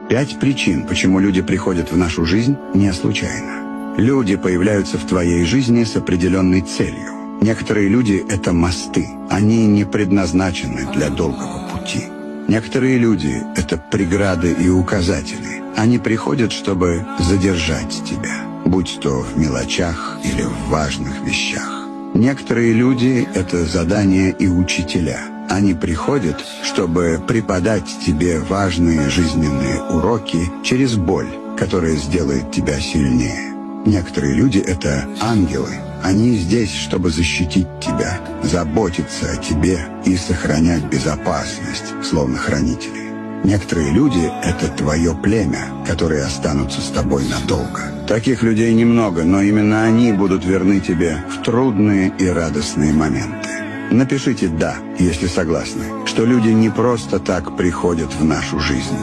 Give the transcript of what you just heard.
5 причин, почему люди приходят в нашу жизнь, не случайно. Люди появляются в твоей жизни с определенной целью. Некоторые люди — это мосты. Они не предназначены для долгого пути. Некоторые люди — это преграды и указатели. Они приходят, чтобы задержать тебя, будь то в мелочах или в важных вещах. Некоторые люди — это задания и учителя. Они приходят, чтобы преподать тебе важные жизненные уроки через боль, которая сделает тебя сильнее. Некоторые люди — это ангелы. Они здесь, чтобы защитить тебя, заботиться о тебе и сохранять безопасность, словно хранители. Некоторые люди — это твое племя, которые останутся с тобой надолго. Таких людей немного, но именно они будут верны тебе в трудные и радостные моменты. Напишите «да», если согласны, что люди не просто так приходят в нашу жизнь.